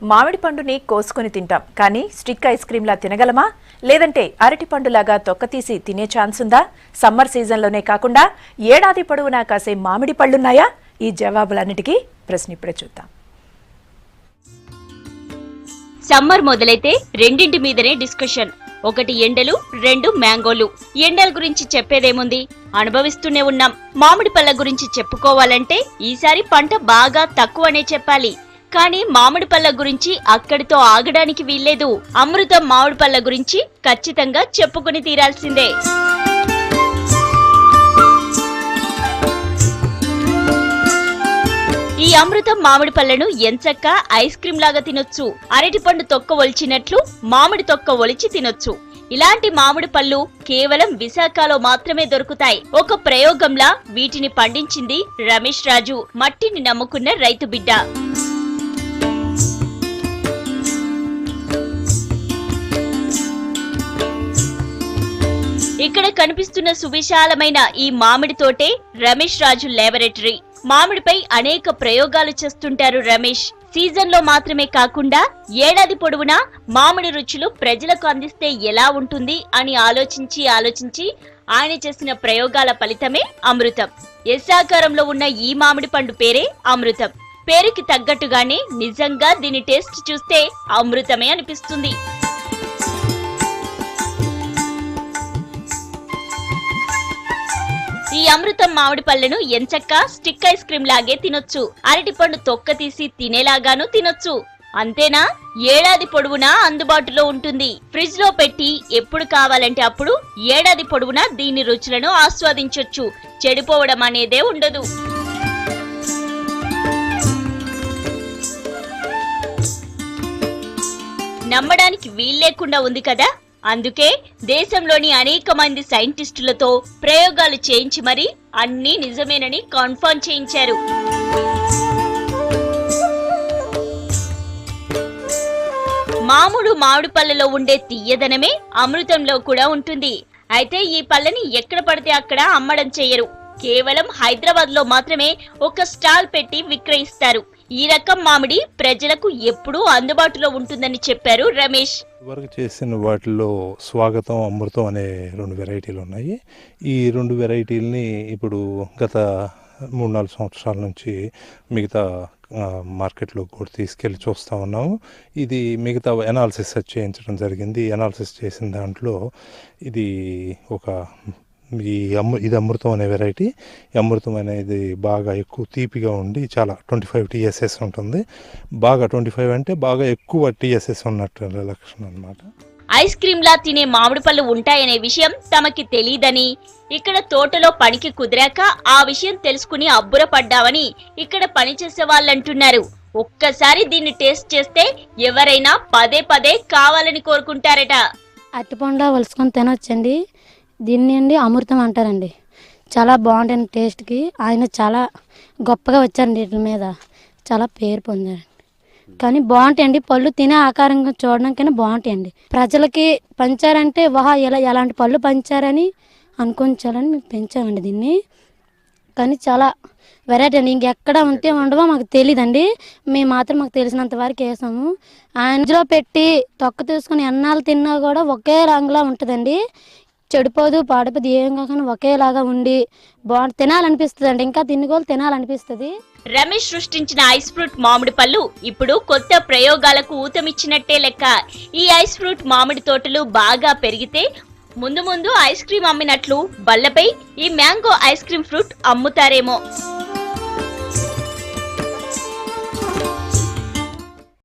మామిడి పండుని కోసుకుని తింటాం, కానీ స్టిక్ ఐస్ క్రీమ్లా తినగలమా? లేదంటే అరటి పండులాగా తొక్కతీసి తినే ఛాన్స్ ఉందా? సమ్మర్ సీజన్లోనే కాకుండా ఏడాది పొడవునా కాసే మామిడి పళ్ళున్నాయా? ఈ జవాబులన్నిటికీ ప్రశ్న ఇప్పుడే చూద్దాం. సమ్మర్ మొదలైతే రెండింటి మీదనే డిస్కషన్. ఒకటి ఎండలు, రెండు మ్యాంగోలు. ఎండల గురించి చెప్పేదేముంది, అనుభవిస్తూనే ఉన్నాం. మామిడి పళ్ళ గురించి చెప్పుకోవాలంటే ఈసారి పంట బాగా తక్కువనే చెప్పాలి. కానీ మామిడి పళ్ళ గురించి అక్కడితో ఆగడానికి వీల్లేదు. అమృతం మామిడి పళ్ళ గురించి ఖచ్చితంగా చెప్పుకుని తీరాల్సిందే. ఈ అమృతం మామిడి పళ్ళను ఎంచక్కా ఐస్ క్రీమ్ లాగా తినొచ్చు. అరటి పండు తొక్క ఒలిచినట్లు మామిడి తొక్క ఒలిచి తినొచ్చు. ఇలాంటి మామిడి పళ్ళు కేవలం విశాఖలో మాత్రమే దొరుకుతాయి. ఒక ప్రయోగంలా వీటిని పండించింది రమేష్ రాజు, మట్టిని నమ్ముకున్న రైతు బిడ్డ. ఇక్కడ కనిపిస్తున్న సువిశాలమైన ఈ మామిడి తోటే రమేష్ రాజు ల్యాబొరేటరీ. మామిడిపై అనేక ప్రయోగాలు చేస్తుంటారు రమేష్. సీజన్ లో మాత్రమే కాకుండా ఏడాది పొడవునా మామిడి రుచులు ప్రజలకు అందిస్తే ఎలా ఉంటుంది అని ఆలోచించి ఆయన చేసిన ప్రయోగాల ఫలితమే అమృతం. ఎస్సాకారంలో ఉన్న ఈ మామిడి పండు పేరే అమృతం. పేరుకి తగ్గట్టుగానే నిజంగా దీని టేస్ట్ చూస్తే అమృతమే అనిపిస్తుంది. ఈ అమృతం మామిడి పళ్ళను ఎంచక్కా స్టిక్ ఐస్ క్రీమ్ లాగే తినొచ్చు. అరటి పండు తొక్క తీసి తినేలాగాను తినొచ్చు. అంతేనా, ఏడాది పొడవునా అందుబాటులో ఉంటుంది. ఫ్రిడ్జ్ లో పెట్టి ఎప్పుడు కావాలంటే అప్పుడు ఏడాది పొడవునా దీని రుచులను ఆస్వాదించొచ్చు. చెడిపోవడం అనేదే ఉండదు. నమ్మడానికి వీల్లేకుండా ఉంది కదా. అందుకే దేశంలోని అనేక మంది సైంటిస్టులతో ప్రయోగాలు చేయించి మరీ అన్నీ నిజమేనని కన్ఫర్మ్ చేయించారు. మామిడి పళ్ళలో ఉండే తీయదనమే అమృతంలో కూడా ఉంటుంది. అయితే ఈ పళ్ళని ఎక్కడ పడితే అక్కడ అమ్మడం చేయరు. కేవలం హైదరాబాద్ లో మాత్రమే ఒక స్టాల్ పెట్టి విక్రయిస్తారు. ఈ రకం మామిడి ప్రజలకు ఎప్పుడూ అందుబాటులో ఉంటుందని చెప్పారు రమేష్. వరకు చేసిన వాటిలో స్వాగతం, అమృతం అనే 2 వెరైటీలు ఉన్నాయి. ఈ 2 వెరైటీలని ఇప్పుడు గత 3-4 సంవత్సరాల నుంచి మిగతా మార్కెట్లో కూడా తీసుకెళ్ళి చూస్తూ ఉన్నాము. ఇది మిగతా ఎనాలిసిస్ చేయించడం జరిగింది. ఎనాలిసిస్ చేసిన దాంట్లో ఇది ఇది అమృతం అనే వెరైటీ. అమృతం అనేది బాగా ఎక్కువ తీపిగా ఉండి చాలా 25 TSS ఉంటుంది. బాగా 25 అంటే బాగా ఎక్కువ TSS ఉన్నట్టు లక్షణం అన్నమాట. ఐస్ క్రీమ్ లా తినే మామిడి పళ్ళు ఉంటాయనే విషయం తమకి తెలీదని, ఇక్కడ తోటలో పనికి కుదిరాక ఆ విషయం తెలుసుకుని అబ్బురపడ్డామని ఇక్కడ పనిచేసే వాళ్ళంటున్నారు. ఒక్కసారి దీన్ని టేస్ట్ చేస్తే ఎవరైనా పదే పదే కావాలని కోరుకుంటారట. అరటిపండు వలుసుకొని తినొచ్చండి. దీన్ని అమృతం అంటారండి. చాలా బాగుంటుంది టేస్ట్కి. ఆయన చాలా గొప్పగా వచ్చారండి, వీటి మీద చాలా పేరు పొందారండి. కానీ బాగుంటాయండి పళ్ళు, తినే ఆకారంగా చూడడానికైనా బాగుంటాయండి. ప్రజలకి పంచారంటే ఇలా ఎలాంటి పళ్ళు పంచారని అనుకుంటారని మేము పెంచామండి దీన్ని. కానీ చాలా వెరైటీ అండి. ఇంకెక్కడ ఉంటే ఉండవో మాకు తెలియదండి. మేము మాత్రం మాకు తెలిసినంత వరకు వేసాము. ఆయనలో పెట్టి తొక్క తీసుకుని ఎన్నాళ్ళు తిన్నా కూడా ఒకే రంగులా ఉంటుందండి. చెడిపోదు, పాడిపోదు, ఏం కాకుండా ఒకేలాగా ఉండి తినాలనిపిస్తుంది అండి. ఇంకా తినాలనిపిస్తుంది. రమేష్ సృష్టించిన ఐస్ ఫ్రూట్ మామిడి పళ్ళు ఇప్పుడు కొత్త ప్రయోగాలకు ఊతమిచ్చినట్టే లెక్క. ఈ ఐస్ ఫ్రూట్ మామిడి తోటలు బాగా పెరిగితే ముందు ఐస్ క్రీమ్ అమ్మినట్లు బల్లపై ఈ మ్యాంగో ఐస్ క్రీమ్ ఫ్రూట్ అమ్ముతారేమో.